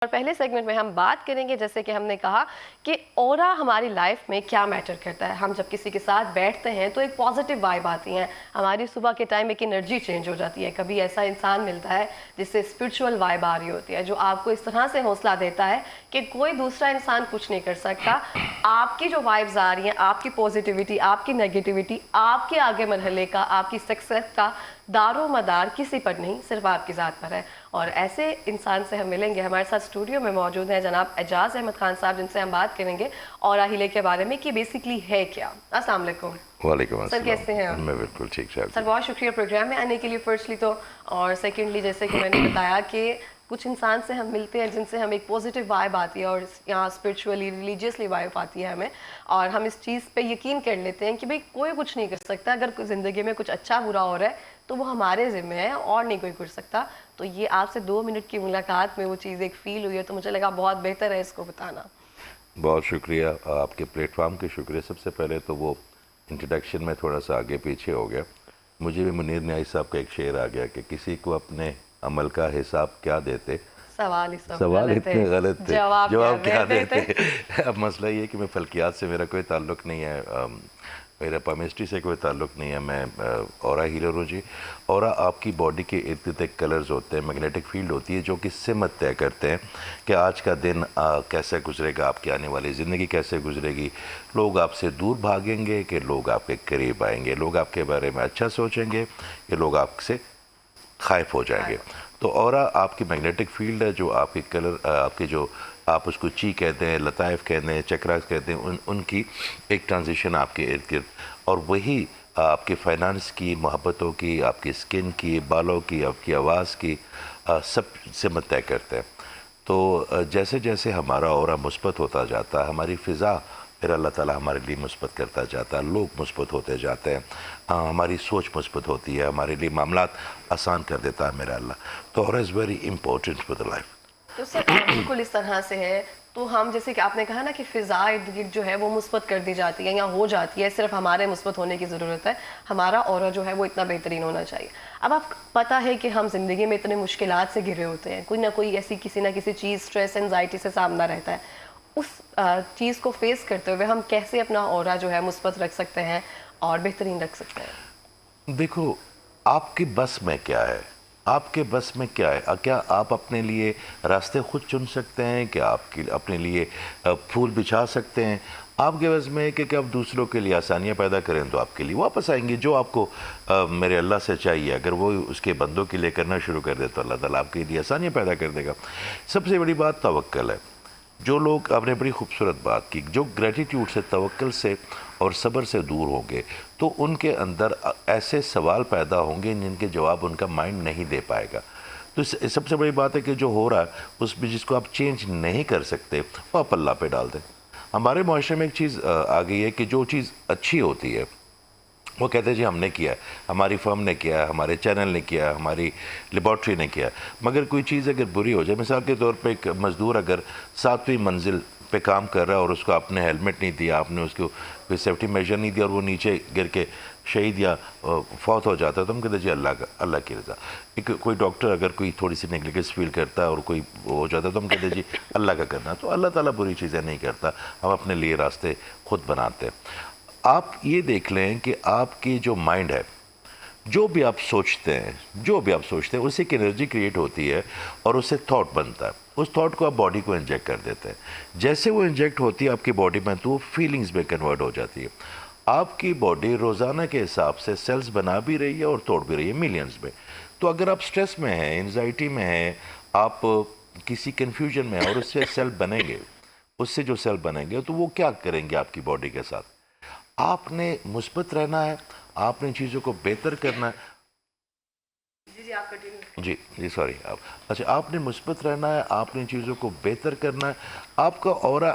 اور پہلے سیگمنٹ میں ہم بات کریں گے جیسے کہ ہم نے کہا کہ اورا ہماری لائف میں کیا میٹر کرتا ہے. ہم جب کسی کے ساتھ بیٹھتے ہیں تو ایک پازیٹیو وائب آتی ہیں, ہماری صبح کے ٹائم ایک انرجی چینج ہو جاتی ہے. کبھی ایسا انسان ملتا ہے جس سے اسپرچول وائب آ رہی ہوتی ہے جو آپ کو اس طرح سے حوصلہ دیتا ہے کہ کوئی دوسرا انسان کچھ نہیں کر سکتا. آپ کی جو وائبز آ رہی ہیں, آپ کی پازیٹیوٹی, آپ کی نیگیٹیوٹی, آپ کے آگے مرحلے کا, آپ کی سکسیس کا دار و مدار کسی پر نہیں, صرف آپ کی ذات پر ہے. اور ایسے انسان سے ہم ملیں گے. ہمارے ساتھ اسٹوڈیو میں موجود ہیں جناب اعجاز احمد خان صاحب, جن سے ہم بات کریں گے اورا ہیلے کے بارے میں کہ بیسکلی ہے کیا. السلام علیکم. وعلیکم سر السلام. کیسے ہیں آپ؟ میں بالکل ٹھیک ٹھاک. سر بہت شکریہ پروگرام میں آنے کے لیے فرسٹلی تو, اور سیکنڈلی جیسے کہ میں نے بتایا کہ کچھ انسان سے ہم ملتے ہیں جن سے ہم ایک پازیٹیو وائب آتی ہے اور یہاں اسپرچولی ریلیجیسلی وائب آتی ہے ہمیں, اور ہم اس چیز پہ یقین کر لیتے ہیں کہ بھئی کوئی کچھ نہیں کر سکتا. اگر زندگی میں کچھ اچھا برا ہو رہا ہے تو وہ ہمارے ذمہ ہے اور نہیں کوئی کر سکتا. تو یہ آپ سے 2 منٹ کی ملاقات میں وہ چیز ایک فیل ہوئی ہے تو مجھے لگا بہت بہتر ہے اس کو بتانا. بہت شکریہ آپ کے پلیٹ فارم کے شکریہ. سب سے پہلے تو وہ انٹروڈکشن میں تھوڑا سا آگے پیچھے ہو گیا. مجھے بھی منیر نیائی صاحب کا ایک شعر آ گیا کہ کسی کو اپنے عمل کا حساب کیا دیتے, سوال اتنے غلط تھے, جواب کیا دیتے. اب مسئلہ یہ ہے کہ میں فلکیات سے میرا کوئی تعلق نہیں ہے, میرا پامسٹری سے کوئی تعلق نہیں ہے. میں اورا ہیلر ہوں جی. اورا آپ کی باڈی کے ارد گرد کلرز ہوتے ہیں, میگنیٹک فیلڈ ہوتی ہے جو کہ سمت طے کرتے ہیں کہ آج کا دن کیسے گزرے گا, آپ کی آنے والی زندگی کیسے گزرے گی. لوگ آپ سے دور بھاگیں گے کہ لوگ آپ کے قریب آئیں گے, لوگ آپ کے بارے میں اچھا سوچیں گے کہ لوگ آپ سے خائف ہو جائیں گے. تو اورا آپ کی میگنیٹک فیلڈ ہے جو آپ کے کلر, آپ کے جو آپ اس کو چی کہتے ہیں, لطائف کہتے ہیں, چکراس کہتے ہیں, ان کی ایک ٹرانزیشن آپ کے ارد گرد, اور وہی آپ کے فائنانس کی, محبتوں کی, آپ کی اسکن کی, بالوں کی, آپ کی آواز کی, سب سمت طے کرتے ہیں. تو جیسے جیسے ہمارا اورا مثبت ہوتا جاتا ہے, ہماری فضا پھر اللہ تعالیٰ ہمارے لیے مثبت کرتا جاتا ہے, لوگ مثبت ہوتے جاتے ہیں, ہماری سوچ مثبت ہوتی ہے, ہمارے لیے معاملات آسان کر دیتا ہے میرا اللہ. تو aura is very important for the life. تو سر بالکل اس طرح سے ہے. تو ہم جیسے کہ آپ نے کہا نا کہ فضا ارد گرد جو ہے وہ مثبت کر دی جاتی ہے یا ہو جاتی ہے, صرف ہمارے مثبت ہونے کی ضرورت ہے. ہمارا اورا جو ہے وہ اتنا بہترین ہونا چاہیے. اب آپ پتہ ہے کہ ہم زندگی میں اتنے مشکلات سے گھرے ہوتے ہیں, کوئی نہ کوئی ایسی کسی نہ کسی چیز, اسٹریس, انزائٹی سے سامنا رہتا ہے. اس چیز کو فیس کرتے ہوئے ہم کیسے اپنا اورا جو ہے مثبت رکھ سکتے ہیں اور بہترین رکھ سکتے ہیں؟ دیکھو, آپ کی بس میں کیا ہے, آپ کے بس میں کیا ہے. کیا آپ اپنے لیے راستے خود چن سکتے ہیں, کہ آپ اپنے لیے پھول بچھا سکتے ہیں. آپ کے بس میں ہے کہ آپ دوسروں کے لیے آسانیاں پیدا کریں تو آپ کے لیے واپس آئیں گے. جو آپ کو میرے اللہ سے چاہیے, اگر وہ اس کے بندوں کے لیے کرنا شروع کر دے تو اللہ تعالیٰ آپ کے لیے آسانیاں پیدا کر دے گا. سب سے بڑی بات توکل ہے. جو لوگ, آپ نے بڑی خوبصورت بات کی, جو گریٹیٹیوڈ سے, توکل سے اور صبر سے دور ہوں گے تو ان کے اندر ایسے سوال پیدا ہوں گے جن کے جواب ان کا مائنڈ نہیں دے پائے گا. تو سب سے بڑی بات ہے کہ جو ہو رہا ہے اس میں جس کو آپ چینج نہیں کر سکتے وہ آپ اللہ پہ ڈال دیں. ہمارے معاشرے میں ایک چیز آ گئی ہے کہ جو چیز اچھی ہوتی ہے وہ کہتے ہیں جی ہم نے کیا ہے, ہماری فرم نے کیا ہے, ہمارے چینل نے کیا ہے, ہماری لیبارٹری نے کیا ہے. مگر کوئی چیز اگر بری ہو جائے, مثال کے طور پہ ایک مزدور اگر 7ویں منزل پہ کام کر رہا ہے اور اس کو آپ نے ہیلمٹ نہیں دیا, آپ نے اس کو کوئی سیفٹی میجر نہیں دیا اور وہ نیچے گر کے شہید یا فوت ہو جاتا ہے تو ہم کہتے ہیں جی اللہ کی رضا. ایک کوئی ڈاکٹر اگر کوئی تھوڑی سی نیگلیجنس فیل کرتا ہے اور کوئی ہو جاتا ہے تو ہم کہتے ہیں جی اللہ کا کرنا. تو اللہ تعالیٰ بری چیزیں نہیں کرتا, ہم اپنے لیے راستے خود بناتے ہیں. آپ یہ دیکھ لیں کہ آپ کی جو مائنڈ ہے, جو بھی آپ سوچتے ہیں, اس سے ایک انرجی کریٹ ہوتی ہے اور اس سے تھاٹ بنتا ہے. اس تھاٹ کو آپ باڈی کو انجیکٹ کر دیتے ہیں. جیسے وہ انجیکٹ ہوتی ہے آپ کی باڈی میں تو وہ فیلنگز میں کنورٹ ہو جاتی ہے. آپ کی باڈی روزانہ کے حساب سے سیلز بنا بھی رہی ہے اور توڑ بھی رہی ہے ملینز میں. تو اگر آپ سٹریس میں ہیں, انزائٹی میں ہیں, آپ کسی کنفیوژن میں ہیں اور اس سے سیل بنیں گے, اس سے جو سیل بنیں گے تو وہ کیا کریں گے آپ کی باڈی کے ساتھ. آپ نے مثبت رہنا ہے, آپ نے چیزوں کو بہتر کرنا ہے. جی سوری اچھا, آپ نے مثبت رہنا ہے, آپ نے چیزوں کو بہتر کرنا ہے. آپ کا اورا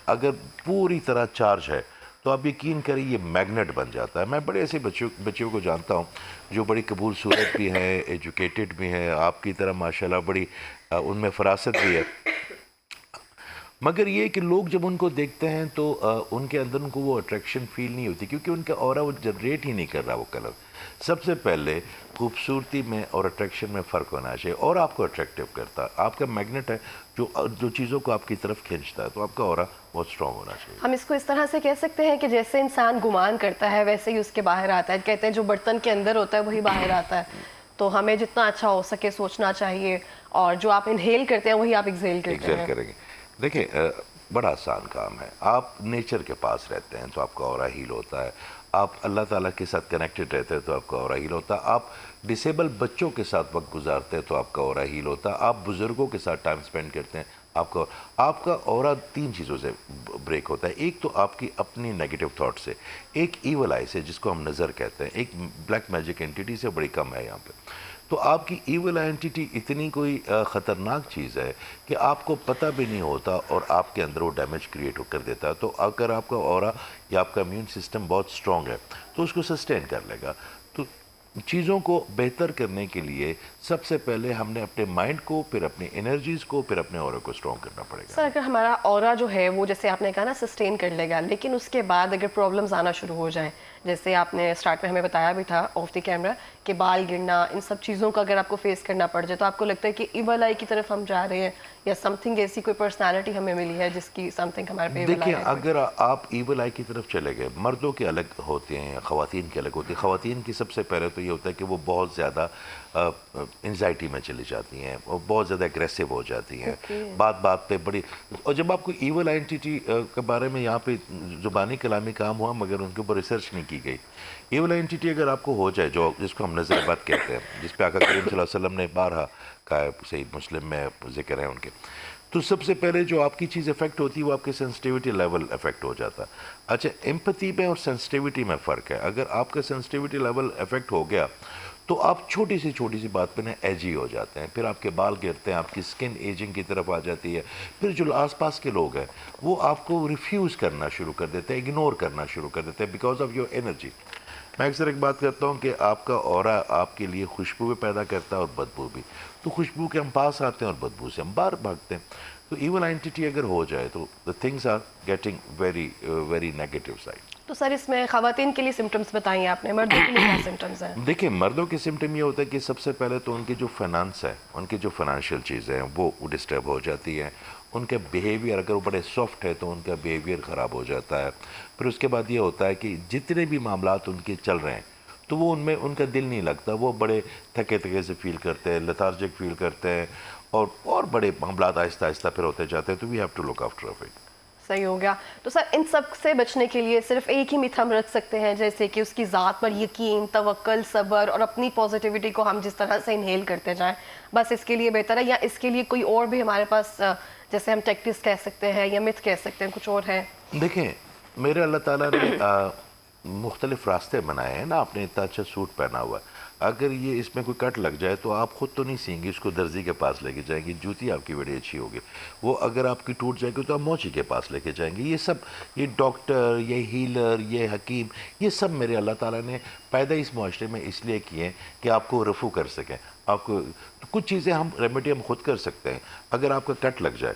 اگر پوری طرح چارج ہے تو آپ یقین کریں یہ میگنیٹ بن جاتا ہے. میں بڑے ایسے بچیوں کو جانتا ہوں جو بڑی قبول صورت بھی ہیں, ایجوکیٹڈ بھی ہیں, آپ کی طرح ماشاءاللہ بڑی ان میں فراست بھی ہے. مگر یہ کہ لوگ جب ان کو دیکھتے ہیں تو ان کے اندر ان کو وہ اٹریکشن فیل نہیں ہوتی، کیونکہ ان کا اورا وہ جنریٹ ہی نہیں کر رہا وہ کلر. سب سے پہلے خوبصورتی میں اور اٹریکشن میں فرق ہونا چاہیے، اور آپ کو اٹریکٹیو کرتا ہے، آپ کا میگنیٹ ہے جو چیزوں کو آپ کی طرف کھینچتا ہے، تو آپ کا اورا بہت اسٹرانگ ہونا چاہیے. ہم اس کو اس طرح سے کہہ سکتے ہیں کہ جیسے انسان گمان کرتا ہے ویسے ہی اس کے باہر آتا ہے. کہتے ہیں جو برتن کے اندر ہوتا ہے وہی باہر آتا ہے. تو ہمیں جتنا اچھا ہو سکے سوچنا چاہیے، اور جو آپ انہیل کرتے ہیں وہی آپ ایکزیل کرتے ایکسل ہیں. کریں گے. دیکھیں بڑا آسان کام ہے. آپ نیچر کے پاس رہتے ہیں تو آپ کا اورا ہیل ہوتا ہے. آپ اللہ تعالیٰ کے ساتھ کنیکٹڈ رہتے ہیں تو آپ کا اورا ہیل ہوتا ہے. آپ ڈسیبل بچوں کے ساتھ وقت گزارتے ہیں تو آپ کا اورا ہیل ہوتا ہے. آپ بزرگوں کے ساتھ ٹائم سپینڈ کرتے ہیں، آپ کا اورا 3 چیزوں سے بریک ہوتا ہے. ایک تو آپ کی اپنی نیگیٹو تھاٹ سے، ایک ایول آئی سے جس کو ہم نظر کہتے ہیں، ایک بلیک میجک اینٹیٹی سے بڑی کم ہے یہاں پہ. تو آپ کی ایول آئیڈینٹی اتنی کوئی خطرناک چیز ہے کہ آپ کو پتہ بھی نہیں ہوتا اور آپ کے اندر وہ ڈیمیج کریٹ کر دیتا ہے. تو اگر آپ کا اورا یا آپ کا امیون سسٹم بہت اسٹرانگ ہے تو اس کو سسٹین کر لے گا. تو چیزوں کو بہتر کرنے کے لیے سب سے پہلے ہم نے اپنے مائنڈ کو، پھر اپنی انرجیز کو، پھر اپنے اورا کو اسٹرانگ کرنا پڑے گا. سر اگر ہمارا اورا جو ہے وہ جیسے آپ نے کہا نا سسٹین کر لے گا، لیکن اس کے بعد اگر پرابلمز آنا شروع ہو جائیں، جیسے آپ نے اسٹارٹ میں ہمیں بتایا بھی تھا آف دی کیمرا کہ بال گرنا، ان سب چیزوں کا اگر آپ کو فیس کرنا پڑ جائے تو آپ کو لگتا ہے کہ ایول آئی کی طرف ہم جا رہے ہیں، یا سم تھنگ ایسی کوئی پرسنالٹی ہمیں ملی ہے جس کی سم تھنگ ہمارے پہ ایول آئی دیکھیں، ہے؟ اگر آپ ایول آئی کی طرف چلے گئے، مردوں کے الگ ہوتے ہیں، خواتین کے الگ ہوتے ہیں. خواتین کی سب سے پہلے تو یہ ہوتا ہے کہ وہ بہت زیادہ انزائٹی میں چلی جاتی ہیں، وہ بہت زیادہ اگریسو ہو جاتی ہیں، بات بات پہ بڑی. اور جب آپ کو ایول آئیڈینٹی کے بارے میں یہاں پہ زبانی کلامی کام ہوا مگر ان کے اوپر ریسرچ نہیں کی گئی. ایول آئیڈینٹی اگر آپ کو ہو جائے، جس کو ہم نظر بد کہتے ہیں، جس پہ آقا کریم صلی اللہ علیہ وسلم نے بارہا کہا ہے، صحیح مسلم میں ذکر ہے ان کے، تو سب سے پہلے جو آپ کی چیز افیکٹ ہوتی ہے وہ آپ کے سینسٹیوٹی لیول افیکٹ ہو جاتا ہے. اچھا، ایمپتھی میں اور سینسٹیوٹی میں فرق ہے. اگر آپ کا سینسٹیوٹی لیول افیکٹ ہو گیا تو آپ چھوٹی سی بات پہ نا ایجی ہو جاتے ہیں، پھر آپ کے بال گرتے ہیں، آپ کی سکن ایجنگ کی طرف آ جاتی ہے. پھر جو آس پاس کے لوگ ہیں وہ آپ کو ریفیوز کرنا شروع کر دیتے ہیں، اگنور کرنا شروع کر دیتے ہیں بیکاز آف یور انرجی. میں اکثر ایک بات کرتا ہوں کہ آپ کا اورا آپ کے لیے خوشبو بھی پیدا کرتا ہے اور بدبو بھی. تو خوشبو کے ہم پاس آتے ہیں اور بدبو سے ہم باہر بھاگتے ہیں. تو ایول آئیڈینٹی اگر ہو جائے تو the things are getting very negative side. تو سر اس میں خواتین کے لیے سمٹمز بتائیں آپ نے، مردوں کے لیے کیا سمٹمز ہیں؟ دیکھیں، مردوں کے سمٹم یہ ہوتا ہے کہ سب سے پہلے تو ان کی جو فائنانس ہے، ان کی جو فائنانشیل چیزیں ہیں وہ ڈسٹرب ہو جاتی ہیں. ان کے بیہیویئر اگر وہ بڑے سافٹ ہے تو ان کا بیہیویئر خراب ہو جاتا ہے. پھر اس کے بعد یہ ہوتا ہے کہ جتنے بھی معاملات ان کے چل رہے ہیں تو وہ ان کا دل نہیں لگتا. وہ بڑے تھکے سے فیل کرتے ہیں، لیتھارجک فیل کرتے ہیں، اور بڑے معاملات آہستہ آہستہ پھر ہوتے جاتے ہیں. تو we have to look after it. صحیح ہو گیا. تو سر ان سب سے بچنے کے لیے صرف ایک ہی میتھ ہم رکھ سکتے ہیں، جیسے کہ اس کی ذات پر یقین، توکل، صبر اور اپنی پازیٹیوٹی کو ہم جس طرح سے انہیل کرتے جائیں، بس اس کے لیے بہتر ہے؟ یا اس کے لیے کوئی اور بھی ہمارے پاس جیسے ہم ٹیکٹکس کہہ سکتے ہیں یا میتھ کہہ سکتے ہیں، کچھ اور ہے؟ دیکھیں، میرے اللہ تعالیٰ نے مختلف راستے بنائے ہیں نا. آپ نے اتنا اچھا سوٹ پہنا ہوا ہے، اگر یہ اس میں کوئی کٹ لگ جائے تو آپ خود تو نہیں سیں گی، اس کو درزی کے پاس لے کے جائیں گی. جوتی آپ کی بڑی اچھی ہوگی، وہ اگر آپ کی ٹوٹ جائے گی تو آپ موچی کے پاس لے کے جائیں گے. یہ ڈاکٹر، یہ ہیلر، یہ حکیم، یہ سب میرے اللہ تعالیٰ نے پیدا اس معاشرے میں اس لیے کیے ہیں کہ آپ کو رفو کر سکیں. آپ کو کچھ چیزیں ریمیڈی ہم خود کر سکتے ہیں. اگر آپ کا کٹ لگ جائے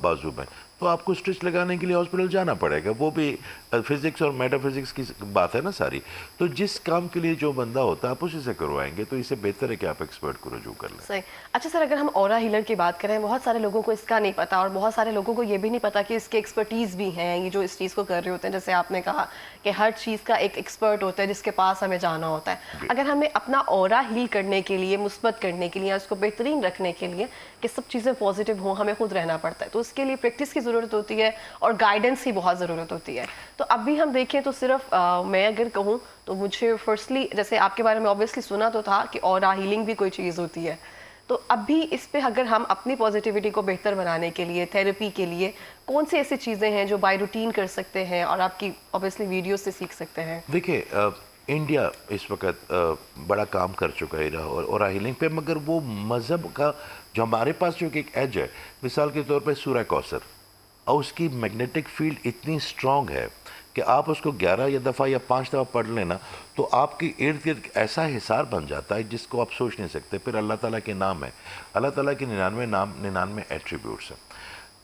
بازو میں تو آپ کو اسٹچ لگانے کے لیے ہاسپٹل جانا پڑے گا. وہ بھی فزکس اور میٹا فزکس کی بات ہے نا ساری. تو جس کام کے لیے جو بندہ ہوتا ہے آپ اسی سے کروائیں گے. تو اسے بہتر ہے کہ آپ ایکسپرٹ کو رجوع کر لیں. صحیح. اچھا سر، اگر ہم اورا ہیلر کی بات کریں، بہت سارے لوگوں کو اس کا نہیں پتا، اور بہت سارے لوگوں کو یہ بھی نہیں پتا کہ اس کے ایکسپرٹیز بھی ہیں، یہ جو اس چیز کو کر رہے ہوتے ہیں. جیسے آپ نے کہا کہ ہر چیز کا ایک ایکسپرٹ ہوتا ہے جس کے پاس ہمیں جانا ہوتا ہے. اگر ہمیں اپنا اورا ہیل کرنے کے لیے، مثبت کرنے کے لیے، اس کو بہترین رکھنے کے لیے کہ سب چیزیں پازیٹیو ہوں، ہمیں خود رہنا پڑتا ہے. تو اس کے لیے پریکٹس کی ضرورت ہوتی ہے اور گائیڈنس کی بہت ضرورت ہوتی ہے. تو اب بھی ہم دیکھیں تو صرف میں اگر کہوں تو مجھے فرسٹلی، جیسے آپ کے بارے میں اوبویسلی سنا تو تھا کہ اورا ہیلنگ بھی کوئی چیز ہوتی ہے. تو اب بھی اس پہ اگر ہم اپنی پازیٹیوٹی کو بہتر بنانے کے لیے، تھیراپی کے لیے کون سی ایسی چیزیں ہیں جو بائی روٹین کر سکتے ہیں اور آپ کی اوبویسلی ویڈیو سے سیکھ سکتے ہیں؟ دیکھیں، انڈیا اس وقت بڑا کام کر چکا ہے اورا ہیلنگ پہ، مگر وہ مذہب کا جو ہمارے پاس جو ایک ایج ہے، مثال کے طور پہ سورہ کوثر، اور اس کی میگنیٹک فیلڈ اتنی اسٹرانگ ہے کہ آپ اس کو 11 دفعہ یا 5 دفعہ پڑھ لینا تو آپ کی ارد گرد ایسا حصار بن جاتا ہے جس کو آپ سوچ نہیں سکتے. پھر اللہ تعالیٰ کے نام ہے، اللہ تعالیٰ کے 99 نام، 99 ایٹریبیوٹس ہیں.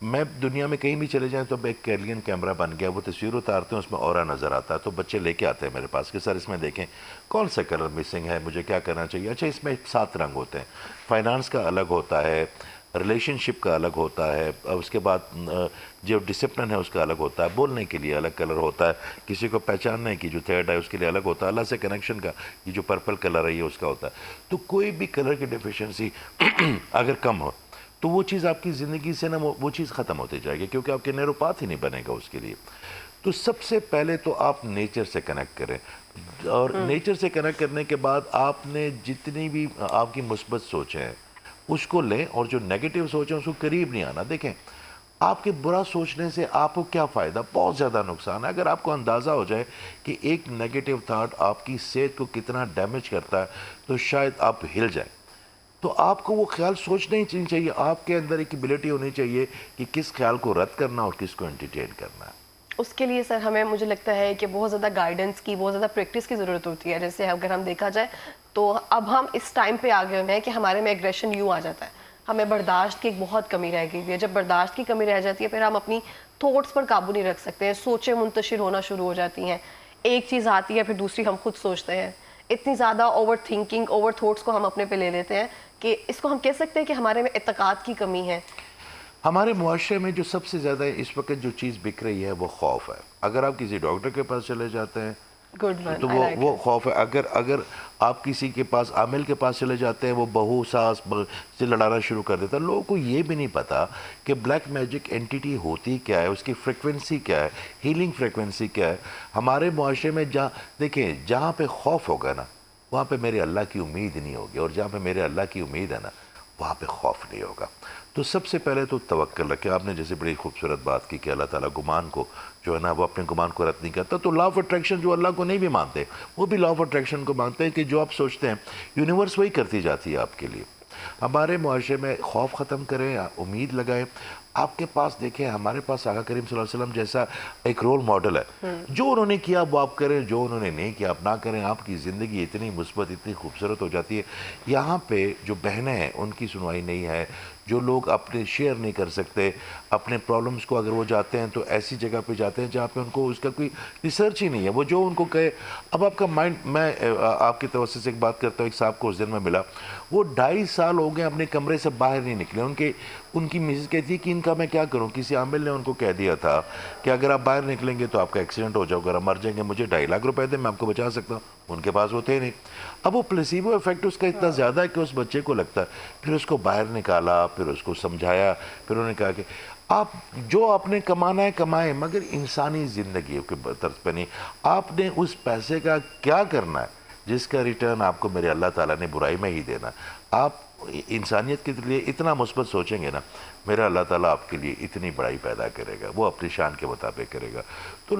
میں دنیا میں کہیں بھی چلے جائیں تو اب ایک کیلین کیمرہ بن گیا, وہ تصویر اتارتے ہیں, اس میں اورا نظر آتا ہے, تو بچے لے کے آتے ہیں میرے پاس کہ سر اس میں دیکھیں کون سا کلر مسنگ ہے, مجھے کیا کرنا چاہیے. اچھا اس میں 7 رنگ ہوتے ہیں, فائنانس کا الگ ہوتا ہے, ریلیشن شپ کا الگ ہوتا ہے, اس کے بعد جو ڈسپلن ہے اس کا الگ ہوتا ہے, بولنے کے لیے الگ کلر ہوتا ہے, کسی کو پہچاننے کی جو تھرڈ ہے اس کے لیے الگ ہوتا ہے, اللہ سے کنیکشن کا یہ جو پرپل کلر ہے یہ اس کا ہوتا ہے. تو کوئی بھی کلر کی ڈیفیشنسی اگر کم ہو تو وہ چیز آپ کی زندگی سے نا وہ چیز ختم ہوتی جائے گی, کیونکہ آپ کے نیروپاتھ ہی نہیں بنے گا اس کے لیے. تو سب سے پہلے تو آپ نیچر سے کنیکٹ کریں, اور نیچر سے کنیکٹ کرنے کے بعد آپ نے جتنی بھی آپ کی مثبت سوچیں ہیں اس کو لیں, اور جو نیگیٹو سوچیں اس کو قریب نہیں آنا. دیکھیں آپ کے برا سوچنے سے آپ کو کیا فائدہ, بہت زیادہ نقصان ہے. اگر آپ کو اندازہ ہو جائے کہ ایک نیگیٹو تھاٹ آپ کی صحت کو کتنا ڈیمیج کرتا ہے تو شاید آپ ہل جائیں. تو آپ کو وہ خیال سوچنا ہی چاہیے, آپ کے اندر ایک ایبلٹی ہونی چاہیے کہ کس خیال کو رد کرنا اور کس کو انٹرٹین کرنا ہے. اس کے لیے سر ہمیں مجھے لگتا ہے کہ بہت زیادہ گائیڈنس کی, بہت زیادہ پریکٹس کی ضرورت ہوتی ہے. جیسے اگر ہم دیکھا جائے تو اب ہم اس ٹائم پہ آ گئے ہیں کہ ہمارے میں ایگریشن یوں آ جاتا ہے, ہمیں برداشت کی ایک بہت کمی رہ گئی ہے. جب برداشت کی کمی رہ جاتی ہے پھر ہم اپنی تھاٹس پر قابو نہیں رکھ سکتے ہیں, سوچیں منتشر ہونا شروع ہو جاتی ہیں, ایک چیز آتی ہے پھر دوسری ہم خود سوچتے ہیں. اتنی زیادہ اوور تھنکنگ, اوور تھاٹس کو ہم اپنے پہ لے لیتے ہیں کہ اس کو ہم کہہ سکتے ہیں کہ ہمارے میں اعتقاد کی کمی ہے. ہمارے معاشرے میں جو سب سے زیادہ اس وقت جو چیز بک رہی ہے وہ خوف ہے. اگر آپ کسی ڈاکٹر کے پاس چلے جاتے ہیں گڈ ون, تو وہ خوف ہے. اگر آپ کسی کے پاس عامل کے پاس چلے جاتے ہیں وہ بہو ساس سے لڑانا شروع کر دیتا ہے. لوگوں کو یہ بھی نہیں پتا کہ بلیک میجک اینٹیٹی ہوتی کیا ہے, اس کی فریکوینسی کیا ہے, ہیلنگ فریکوینسی کیا ہے. ہمارے معاشرے میں دیکھیں جہاں پہ خوف ہوگا نا وہاں پہ میرے اللہ کی امید نہیں ہوگی, اور جہاں پہ میرے اللہ کی امید ہے نا وہاں پہ خوف نہیں ہوگا. تو سب سے پہلے تو توکل رکھیں. آپ نے جیسے بڑی خوبصورت بات کی کہ اللہ تعالیٰ گمان کو جو ہے نا وہ اپنے گمان کو رد نہیں کرتا. تو لا آف اٹریکشن جو اللہ کو نہیں بھی مانتے وہ بھی لا آف اٹریکشن کو مانتے ہیں کہ جو آپ سوچتے ہیں یونیورس وہی کرتی جاتی ہے آپ کے لیے. ہمارے معاشرے میں خوف ختم کریں, امید لگائیں. آپ کے پاس دیکھیں ہمارے پاس آقا کریم صلی اللہ علیہ وسلم جیسا ایک رول ماڈل ہے. جو انہوں نے کیا وہ آپ کریں, جو انہوں نے نہیں کیا آپ نہ کریں. آپ کی زندگی اتنی مثبت, اتنی خوبصورت ہو جاتی ہے. یہاں پہ جو بہنیں ہیں ان کی سنوائی نہیں ہے, جو لوگ اپنے شیئر نہیں کر سکتے اپنے پرابلمس کو, اگر وہ جاتے ہیں تو ایسی جگہ پہ جاتے ہیں جہاں پہ ان کو اس کا کوئی ریسرچ ہی نہیں ہے. وہ جو ان کو کہے, اب آپ کا مائنڈ, میں آپ کی توسط سے ایک بات کرتا ہوں. ایک صاحب کو اس دن میں ملا, وہ 2.5 سال ہو گئے اپنے کمرے سے باہر نہیں نکلے. ان کی مسز کہتی ہے کہ ان کا میں کیا کروں, کسی عامل نے ان کو کہہ دیا تھا کہ اگر آپ باہر نکلیں گے تو آپ کا ایکسیڈنٹ ہو جائے, اگر آپ مر جائیں گے مجھے 2.5 لاکھ روپے دیں میں آپ کو بچا سکتا ہوں. ان کے پاس وہ تھے نہیں. اب وہ پلیسیبو افیکٹ اس کا اتنا زیادہ ہے کہ اس بچے کو لگتا ہے. پھر اس کو باہر نکالا, پھر اس کو سمجھایا, پھر انہوں نے کہا کہ آپ جو آپ نے کمانا ہے کمائیں, مگر انسانی زندگی کے طرز پہ نہیں. آپ نے اس پیسے کا کیا کرنا ہے جس کا ریٹرن آپ کو میرے اللہ تعالیٰ نے برائی میں ہی دینا. آپ انسانیت کے لیے اتنا مثبت سوچیں گے نا میرا اللہ تعالیٰ آپ کے لیے اتنی بڑائی پیدا کرے گا, وہ اپنی شان کے مطابق کرے گا. تو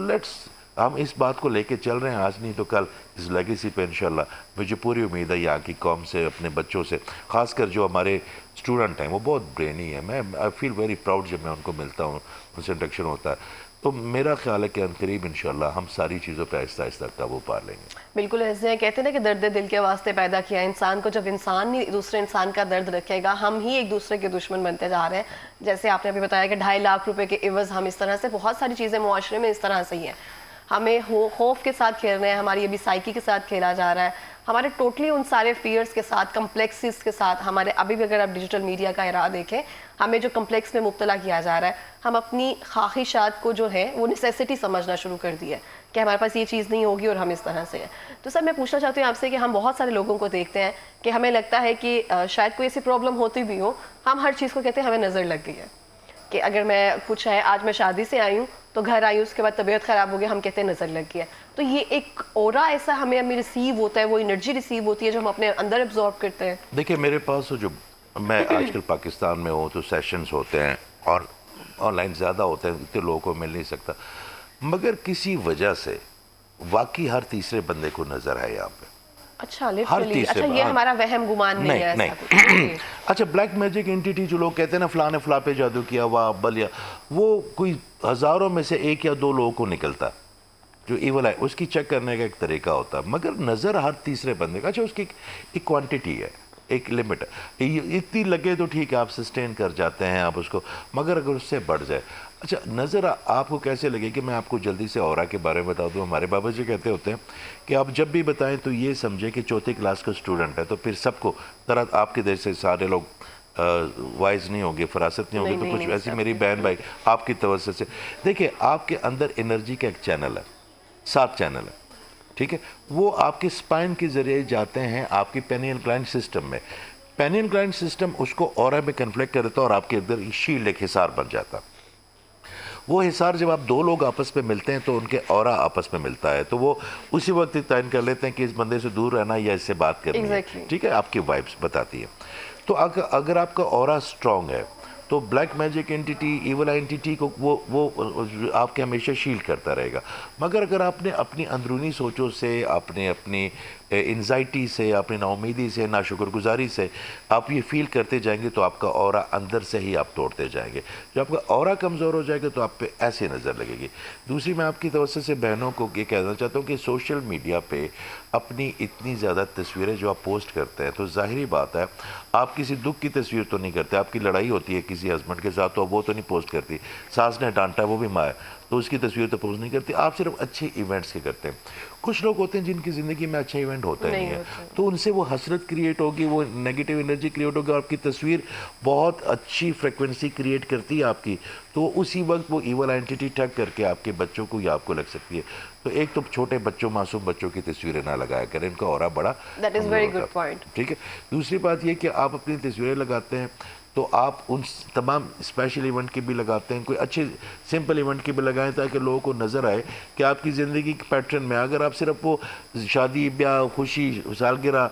ہم اس بات کو لے کے چل رہے ہیں, آج نہیں تو کل اس لیگیسی پہ انشاءاللہ. مجھے پوری امید ہے یہاں کی قوم سے, اپنے بچوں سے, خاص کر جو ہمارے اسٹوڈنٹ ہیں وہ بہت برینی ہیں. میں آئی فیل ویری پراؤڈ جب میں ان کو ملتا ہوں, ان سے انڈکشن ہوتا ہے. تو میرا خیال ہے کہ عنقریب انشاءاللہ ہم ساری چیزوں پہ آہستہ آہستہ قابو پا لیں گے. بالکل ایسے ہیں, کہتے ہیں نا کہ درد دل کے واسطے پیدا کیا انسان کو. جب انسان نہیں دوسرے انسان کا درد رکھے گا ہم ہی ایک دوسرے کے دشمن بنتے جا رہے ہیں. جیسے آپ نے ابھی بتایا کہ 2.5 لاکھ روپے کے عوض ہم اس طرح سے, بہت ساری چیزیں معاشرے میں اس طرح سے ہی ہیں. ہمیں خوف کے ساتھ کھیل رہے ہیں, ہماری ابھی سائیکی کے ساتھ کھیلا جا رہا ہے, ہمارے ٹوٹلی ان سارے فیئرز کے ساتھ, کمپلیکسز کے ساتھ. ہمارے ابھی بھی اگر آپ ڈیجیٹل میڈیا کا ارا دیکھیں, ہمیں جو کمپلیکس میں مبتلا کیا جا رہا ہے, ہم اپنی خواہشات کو جو ہے وہ نیسیسٹی سمجھنا شروع کر دی ہے کہ ہمارے پاس یہ چیز نہیں ہوگی اور ہم اس طرح سے ہیں. تو سر میں پوچھنا چاہتی ہوں آپ سے کہ ہم بہت سارے لوگوں کو دیکھتے ہیں کہ ہمیں لگتا ہے کہ شاید کوئی ایسی پرابلم ہوتی بھی ہو, ہم ہر چیز کو کہتے ہیں ہمیں نظر لگ گئی ہے. کہ اگر میں کچھ ہے, آج میں شادی سے آئی ہوں تو گھر آئی ہوں, اس کے بعد طبیعت خراب ہو گئی, ہم کہتے ہیں نظر لگ گئی ہے. تو یہ ایک اورا ایسا ہمیں ریسیو ہوتا ہے, وہ انرجی ریسیو ہوتی ہے جو ہم اپنے اندر ایبزارب کرتے ہیں. دیکھیں میرے پاس جو میں آج کل پاکستان میں ہوں تو سیشنز ہوتے ہیں اور آن لائن زیادہ ہوتے ہیں, اتنے لوگوں کو مل نہیں سکتا, مگر کسی وجہ سے واقعی ہر تیسرے بندے کو نظر ہے یہاں پہ. اچھا لٹرلی, اچھا یہ ہمارا وہم گمان نہیں ہے نہیں. اچھا بلیک میجک اینٹیٹی جو لوگ کہتے ہیں نا فلاں نے فلاں پہ جادو کیا, واہ بلیا, وہ کوئی ہزاروں میں سے 1 یا 2 لوگوں کو نکلتا جو ایول ہے. اس کی چیک کرنے کا ایک طریقہ ہوتا ہے, مگر نظر ہر تیسرے بندے کا. اچھا اس کی ایک کوانٹٹی ہے, ایک لمٹ ہے، اتنی لگے تو ٹھیک ہے آپ سسٹین کر جاتے ہیں آپ اس کو، مگر اگر اس سے بڑھ جائے، اچھا نظر آپ کو کیسے لگے کہ میں آپ کو جلدی سے اورا کے بارے میں بتا دوں. ہمارے بابا جی کہتے ہوتے ہیں کہ آپ جب بھی بتائیں تو یہ سمجھیں کہ چوتھی کلاس کا اسٹوڈنٹ ہے، تو پھر سب کو طرح آپ کے جیسے سارے لوگ وائز نہیں ہوں گے، فراست نہیں ہوگی، تو کچھ ایسی میری بہن بھائی آپ کی توسط سے دیکھیں آپ کے اندر انرجی کا ایک چینل ہے، 7 چینل ہے، ٹھیک ہے، وہ آپ کے سپائن کے ذریعے جاتے ہیں آپ کی پینیل گلینڈ سسٹم میں. پینیل گلینڈ سسٹم اس کو اورا میں کنفلیکٹ کر دیتا ہے اور آپ کے اندر شیلڈ ایک حصار بن جاتا. وہ حصار جب آپ 2 لوگ آپس میں ملتے ہیں تو ان کے اورا آپس میں ملتا ہے، تو وہ اسی وقت تعین کر لیتے ہیں کہ اس بندے سے دور رہنا یا اس سے بات کرنی ہے، ٹھیک ہے، آپ کی وائبس بتاتی ہے. تو اگر آپ کا اورا سٹرونگ ہے تو black magic entity, evil entity کو وہ آپ کے ہمیشہ شیلڈ کرتا رہے گا. مگر اگر آپ نے اپنی اندرونی سوچوں سے، اپنی انزائٹی سے، اپنی نا امیدی سے، ناشکر گزاری سے آپ یہ فیل کرتے جائیں گے تو آپ کا اورا اندر سے ہی آپ توڑتے جائیں گے. جب آپ کا اورا کمزور ہو جائے گا تو آپ پہ ایسے نظر لگے گی. دوسری میں آپ کی توسط سے بہنوں کو یہ کہنا چاہتا ہوں کہ سوشل میڈیا پہ اپنی اتنی زیادہ تصویریں جو آپ پوسٹ کرتے ہیں تو ظاہری بات ہے آپ کسی دکھ کی تصویر تو نہیں کرتے، آپ کی لڑائی ہوتی ہے کسی ہسبینڈ کے ساتھ تو وہ تو نہیں پوسٹ کرتی، ساس نے ڈانٹا وہ بھی ماں ہے تو اس کی تصویر تو پوسٹ نہیں کرتی، آپ صرف اچھے ایونٹس کے کرتے ہیں. کچھ لوگ ہوتے ہیں جن کی زندگی میں اچھا ایونٹ ہوتا ہی نہیں ہے، تو ان سے وہ حسرت کریٹ ہوگی، وہ نیگیٹو انرجی کریٹ ہوگی، اور آپ کی تصویر بہت اچھی فریکوینسی کریٹ کرتی ہے آپ کی، تو اسی وقت وہ ایول اینٹیٹی ٹیگ کر کے آپ کے بچوں کو یا آپ کو لگ سکتی ہے. تو ایک تو چھوٹے بچوں، معصوم بچوں کی تصویریں نہ لگایا کریں، ان کا اورا بڑا کمزور ہوتا ہے، ٹھیک ہے. دوسری بات یہ کہ آپ اپنی تصویریں لگاتے ہیں تو آپ ان تمام اسپیشل ایونٹ کی بھی لگاتے ہیں، کوئی اچھے سمپل ایونٹ کی بھی لگائیں تاکہ لوگوں کو نظر آئے کہ آپ کی زندگی کے پیٹرن میں اگر آپ صرف وہ شادی، بیاہ، خوشی، سالگرہ،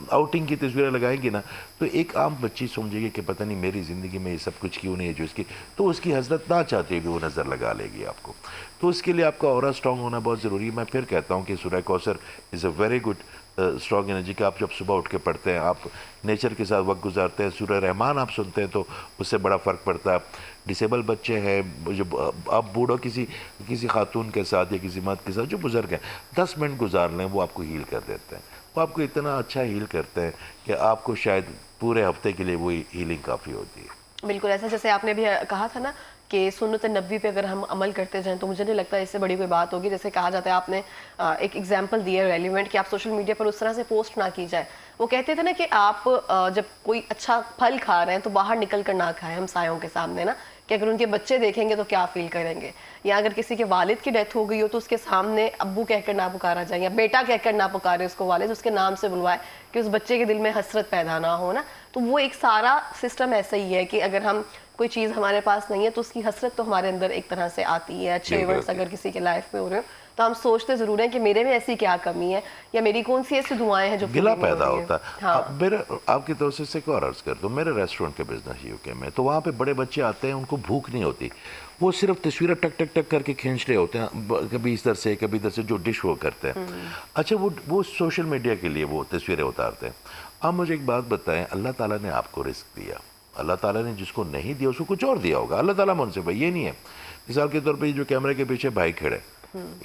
آؤٹنگ کی تصویریں لگائیں گی نا تو ایک عام بچی سمجھے گی کہ پتہ نہیں میری زندگی میں یہ سب کچھ کیوں نہیں ہے جو اس کی، تو اس کی حضرت نہ چاہتے بھی وہ نظر لگا لے گی آپ کو. تو اس کے لیے آپ کا اورا سٹرونگ ہونا بہت ضروری ہے. میں پھر کہتا ہوں کہ سورہ کوثر is a very good strong energy کہ آپ جب صبح اٹھ کے پڑھتے ہیں، آپ نیچر کے ساتھ وقت گزارتے ہیں، سورہ رحمان آپ سنتے ہیں تو اس سے بڑا فرق پڑتا ہے. ڈسیبل بچے ہیں، جب آپ بوڑھو کسی خاتون کے ساتھ یا کسی مرد کے ساتھ جو بزرگ ہیں 10 منٹ گزار لیں، وہ آپ کو ہیل کر دیتے ہیں، وہ آپ کو اتنا اچھا ہیل کرتے ہیں کہ آپ کو شاید پورے ہفتے کے لیے وہی ہیلنگ کافی ہوتی ہے. بالکل ایسا جیسے آپ نے بھی کہا تھا نا کہ سنت نبوی پہ اگر ہم عمل کرتے جائیں تو مجھے نہیں لگتا اس سے بڑی کوئی بات ہوگی. جیسے کہا جاتا ہے، آپ نے ایک ایگزامپل دی ہے ریلیونٹ کہ آپ سوشل میڈیا پر اس طرح سے پوسٹ نہ کی جائے. وہ کہتے تھے نا کہ آپ جب کوئی اچھا پھل کھا رہے ہیں تو باہر نکل کر نہ کھائیں ہمسایوں کے سامنے نا، کہ اگر ان کے بچے دیکھیں گے تو کیا فیل کریں گے. یا اگر کسی کے والد کی ڈیتھ ہو گئی ہو تو اس کے سامنے ابو کہہ کر نہ پکارا جائے یا بیٹا کہہ کر نہ پکارے اس کو والد، اس کے نام سے بلوائے کہ اس بچے کے دل میں حسرت پیدا نہ ہو نا. تو وہ ایک سارا سسٹم ایسا ہی ہے کہ اگر ہم کوئی چیز ہمارے پاس نہیں ہے تو اس کی حسرت تو ہمارے اندر ایک طرح سے آتی ہے. اچھے ایونٹس اگر کسی کے لائف میں ہو رہے ہیں تو ہم سوچتے ضرور ہیں کہ میرے میں ایسی کیا کمی ہے یا میری کون سی ایسی دعائیں ہیں جو گلا پیدا ہوتا ہے. میرے آپ کی توسط سے ایک اور عرض کر دوں، میرے ریسٹورنٹ کے بزنس یو کے میں تو وہاں پہ بڑے بچے آتے ہیں، ان کو بھوک نہیں ہوتی، وہ صرف تصویریں ٹک ٹک ٹک کر کے کھینچ رہے ہوتے ہیں، کبھی اس طرح سے کبھی ادھر سے جو ڈش وہ کرتے ہیں. اچھا وہ سوشل میڈیا کے لیے وہ تصویریں اتارتے ہیں. اب مجھے ایک بات بتائیں، اللہ تعالیٰ نے آپ کو رزق دیا، اللہ تعالیٰ نے جس کو نہیں دیا اس کو کچھ اور دیا ہوگا. اللہ تعالیٰ منصف ہے، یہ نہیں ہے. مثال کے طور پہ جو کیمرے کے پیچھے بھائی کھڑے،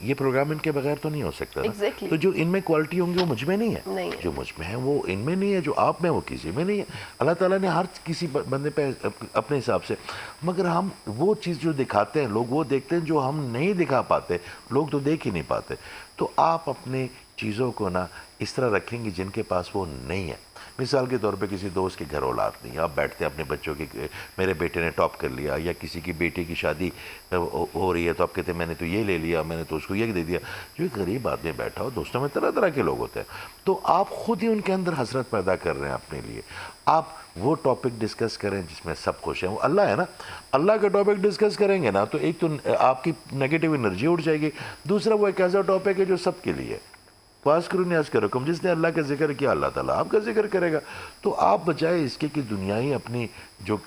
یہ پروگرام ان کے بغیر تو نہیں ہو سکتا نا. تو جو ان میں کوالٹی ہوں گی وہ مجھ میں نہیں ہے، جو مجھ میں ہے وہ ان میں نہیں ہے، جو آپ میں وہ کسی میں نہیں ہے. اللہ تعالیٰ نے ہر کسی بندے پہ اپنے حساب سے، مگر ہم وہ چیز جو دکھاتے ہیں لوگ وہ دیکھتے ہیں جو ہم نہیں دکھا پاتے، لوگ تو دیکھ ہی نہیں پاتے. تو آپ اپنے چیزوں کو نا اس طرح رکھیں گے جن کے پاس وہ نہیں ہے. مثال کے طور پہ کسی دوست کے گھر اولاد نہیں، آپ بیٹھتے ہیں اپنے بچوں کی، میرے بیٹے نے ٹاپ کر لیا، یا کسی کی بیٹی کی شادی ہو رہی ہے تو آپ کہتے ہیں میں نے تو یہ لے لیا، میں نے تو اس کو یہ دے دیا. جو ایک غریب آدمی بیٹھا ہو، دوستوں میں طرح طرح کے لوگ ہوتے ہیں، تو آپ خود ہی ان کے اندر حسرت پیدا کر رہے ہیں اپنے لیے. آپ وہ ٹاپک ڈسکس کریں جس میں سب خوش ہیں، وہ اللہ ہے نا. اللہ کا ٹاپک ڈسکس کریں گے نا تو ایک تو آپ کی نیگیٹو انرجی اٹھ جائے گی، دوسرا وہ ایک ایسا ٹاپک ہے جو سب کے لیے. وَاذْكُرُونِي أَذْكُرْكُمْ، جس نے اللہ کا ذکر کیا اللہ تعالیٰ آپ کا ذکر کرے گا. تو آپ بجائے اس کے کہ دنیائی اپنی جو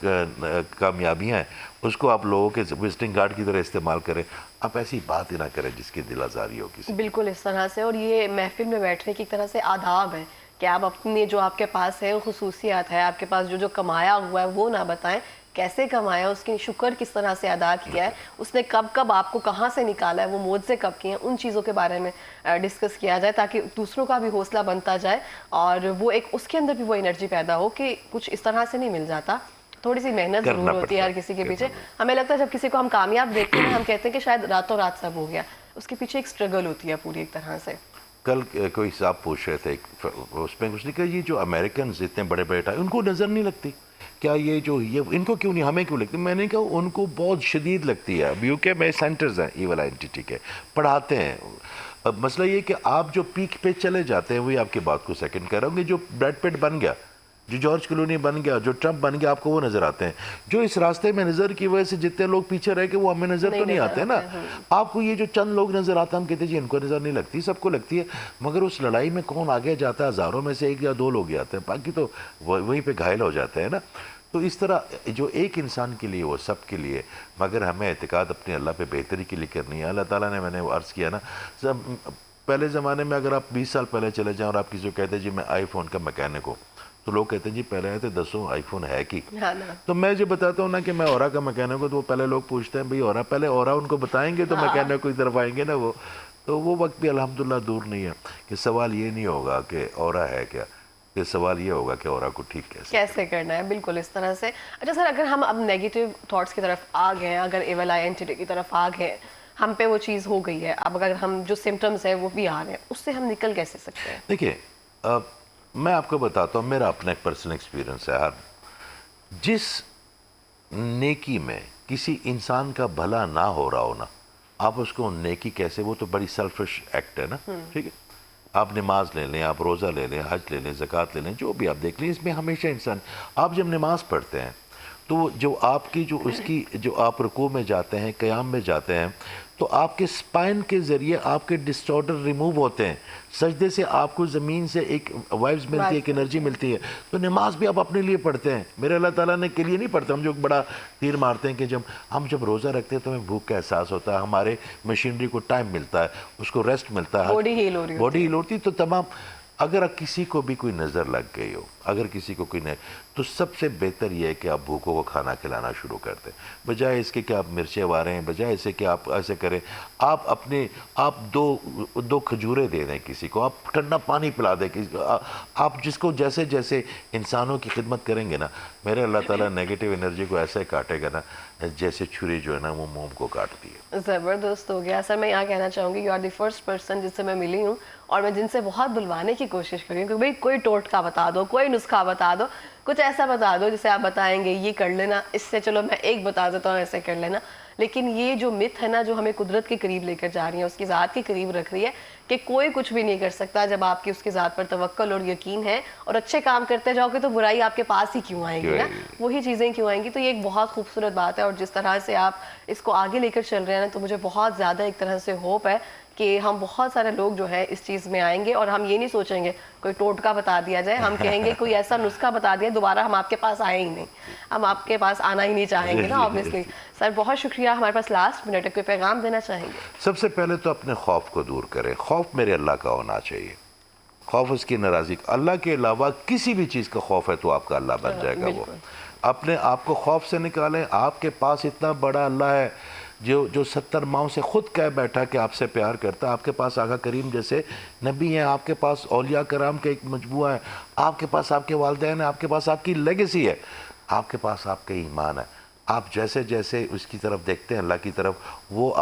کامیابیاں ہیں اس کو آپ لوگوں کے وزٹنگ کارڈ کی طرح استعمال کریں. آپ ایسی بات ہی نہ کریں جس کی دل آزاری ہو کسی. بالکل اس طرح سے. اور یہ محفل میں بیٹھنے کی ایک طرح سے آداب ہے کہ آپ اپنے جو آپ کے پاس ہے خصوصیات ہے، آپ کے پاس جو کمایا ہوا ہے وہ نہ بتائیں، کیسے کمایا, اس کی شکر کس طرح سے ادا کیا ہے, اس نے کب کب آپ کو کہاں سے نکالا ہے, وہ موجزے کب کیے ہیں, ان چیزوں کے بارے میں ڈسکس کیا جائے تاکہ دوسروں کا بھی حوصلہ بنتا جائے اور وہ ایک اس کے اندر بھی وہ انرجی پیدا ہو کہ کچھ اس طرح سے نہیں مل جاتا, تھوڑی سی محنت ضرور ہوتی ہے ہر کسی کے پیچھے. ہمیں لگتا ہے جب کسی کو ہم کامیاب دیکھتے ہیں ہم کہتے ہیں کہ شاید راتوں رات سب ہو گیا, اس کے پیچھے ایک اسٹرگل ہوتی ہے پوری ایک طرح سے. کل کوئی صاحب پوچھ رہے تھے اس میں کچھ نہیں کہ یہ جو امریکنز اتنے بڑے بڑے ان کو نظر نہیں لگتی کیا یہ ان کو کیوں نہیں, ہمیں کیوں لگتی؟ میں نے کہا ان کو بہت شدید لگتی ہے. اب UK میں سینٹرز ہیں ایول آئیڈینٹی کے, پڑھاتے ہیں. اب مسئلہ یہ کہ آپ جو پیک پہ چلے جاتے ہیں, وہی آپ کی بات کو سیکنڈ کر رہا ہوں, کہ جو بریڈ پٹ بن گیا, جو جارج کلونی بن گیا, جو ٹرمپ بن گیا, آپ کو وہ نظر آتے ہیں. جو اس راستے میں نظر کی وجہ سے جتنے لوگ پیچھے رہ کے وہ ہمیں نظر تو نہیں آتے نا. آپ کو یہ جو چند لوگ نظر آتے ہیں ہم کہتے ہیں جی ان کو نظر نہیں لگتی, سب کو لگتی ہے, مگر اس لڑائی میں کون آگے جاتا ہے؟ ہزاروں میں سے 1 یا 2 لوگ آتے ہیں, باقی تو وہیں پہ گھائل ہو جاتے ہیں نا. تو اس طرح جو ایک انسان کے لیے وہ سب کے لیے, مگر ہمیں اعتقاد اپنے اللہ پہ بہتری کے لیے کرنی ہے. اللہ تعالیٰ نے, میں نے عرض کیا نا, پہلے زمانے میں اگر آپ 20 سال پہلے چلے جائیں اور آپ کسی کو کہتے ہیں جی میں آئی فون کا میکینک ہوں, تو لوگ کہتے ہیں جی پہلے آئے تھے 10 آئی فون ہے کی. تو میں جو بتاتا ہوں نا کہ میں اورا کا میکینک ہوں, تو وہ پہلے لوگ پوچھتے ہیں بھئی اورا, پہلے اورا ان کو بتائیں گے تو میکینک کو طرف آئیں گے نا. تو وہ وقت بھی الحمدللہ دور نہیں ہے کہ سوال یہ نہیں ہوگا کہ اورا ہے کیا, یہ سوال یہ ہوگا کہ اورا کو ٹھیک کیسے کرنا ہے. بالکل اس طرح سے. اچھا سر, اگر ہم اب نیگیٹو تھاٹس کی طرف آ گئے ہیں, اگر ایول آئی اینٹی کی طرف آ گئے, ہم پہ وہ چیز ہو گئی ہے, اب اگر ہم جو سمٹمز ہیں وہ بھی آ رہے ہیں, اس سے ہم نکل کیسے سکتے ہیں؟ دیکھیے میں آپ کو بتاتا ہوں, میرا اپنا ایک پرسنل ایکسپیرینس ہے. جس نیکی میں کسی انسان کا بھلا نہ ہو رہا ہو نا, آپ اس کو نیکی کیسے, وہ تو بڑی سیلفش ایکٹ ہے نا. ٹھیک ہے, آپ نماز لے لیں, آپ روزہ لے لیں, حج لے لیں, زکوٰۃ لے لیں, جو بھی آپ دیکھ لیں, اس میں ہمیشہ انسان, آپ جب نماز پڑھتے ہیں تو جو آپ کی جو آپ رکوع میں جاتے ہیں, قیام میں جاتے ہیں, تو آپ کے سپائن کے ذریعے آپ کے ڈسٹارڈر ریموو ہوتے ہیں. سجدے سے آپ کو زمین سے ایک وائبز ملتی ہے, ایک انرجی ملتی ہے. تو نماز بھی آپ اپنے لیے پڑھتے ہیں, میرے اللہ تعالیٰ نے کے لیے نہیں پڑھتے. ہم جو بڑا تیر مارتے ہیں کہ جب روزہ رکھتے ہیں تو ہمیں بھوک کا احساس ہوتا ہے, ہمارے مشینری کو ٹائم ملتا ہے, اس کو ریسٹ ملتا ہے, باڈی ہیل ہوتی. تو تمام, اگر کسی کو بھی کوئی نظر لگ گئی ہو, اگر کسی کو کوئی نہیں, تو سب سے بہتر یہ ہے کہ آپ بھوکوں کو کھانا کھلانا شروع کر دیں, بجائے اس کے کہ آپ مرچیں واریں ہیں, بجائے اسے کہ آپ ایسے کریں. آپ دو کھجوریں دے دیں کسی کو, آپ ٹھنڈا پانی پلا دیں کسی کو. آپ جس کو جیسے جیسے انسانوں کی خدمت کریں گے نا, میرے اللہ تعالیٰ نیگیٹو انرجی کو ایسے کاٹے گا نا جیسے چھری جو ہے نا وہ موم کو کاٹتی ہے. زبردست ہو گیا سر. میں یہاں کہنا چاہوں گی you are the first person جس سے میں ملی ہوں اور میں جن سے بہت بلوانے کی کوشش کری ہوں کہ بھئی کوئی ٹوٹکا بتا دو, کوئی نسخہ بتا دو, کچھ ایسا بتا دو جسے آپ بتائیں گے یہ کر لینا, اس سے چلو میں ایک بتا دیتا ہوں ایسے کر لینا. لیکن یہ جو مت ہے نا جو ہمیں قدرت کے قریب لے کر جا رہی ہے, اس کی ذات کے قریب رکھ رہی ہے کہ کوئی کچھ بھی نہیں کر سکتا جب آپ کی اس کی ذات پر توکل اور یقین ہے, اور اچھے کام کرتے جاؤ گے تو برائی آپ کے پاس ہی کیوں آئے گی نا, وہی چیزیں کیوں آئیں گی. تو یہ ایک بہت خوبصورت بات ہے, اور جس طرح سے آپ اس کو آگے لے کر چل رہے ہیں نا, تو مجھے بہت زیادہ ایک طرح سے ہوپ ہے کہ ہم بہت سارے لوگ جو ہے اس چیز میں آئیں گے, اور ہم یہ نہیں سوچیں گے کوئی ٹوٹکا بتا دیا جائے, ہم کہیں گے کوئی ایسا نسخہ بتا دیا, دوبارہ ہم آپ کے پاس آئیں ہی نہیں, ہم آپ کے پاس آنا ہی نہیں چاہیں گے نا آبویسلی. سر بہت شکریہ, ہمارے پاس لاسٹ منٹ ہے, کوئی پیغام دینا چاہیں گے؟ سب سے پہلے تو اپنے خوف کو دور کریں. خوف میرے اللہ کا ہونا چاہیے, خوف اس کی ناراضی, اللہ کے علاوہ کسی بھی چیز کا خوف ہے تو آپ کا اللہ بن جائے گا. وہ اپنے آپ کو خوف سے نکالیں. آپ کے پاس اتنا بڑا اللہ ہے جو 70 ماؤں سے خود کہہ بیٹھا کہ آپ سے پیار کرتا ہے. آپ کے پاس آقا کریم جیسے نبی ہیں, آپ کے پاس اولیاء کرام کا ایک مجموعہ ہے, آپ کے پاس آپ کے والدین ہیں, آپ کے پاس آپ کی لیگیسی ہے, آپ کے پاس آپ کا ایمان ہے. آپ جیسے جیسے اس کی طرف دیکھتے ہیں اللہ کی طرف, وہ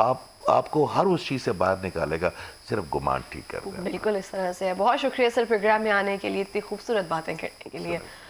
آپ کو ہر اس چیز سے باہر نکالے گا, صرف گمان ٹھیک کر دیں. بالکل اس طرح سے ہے. بہت شکریہ سر پروگرام میں آنے کے لیے, اتنی خوبصورت باتیں کرنے کے لیے.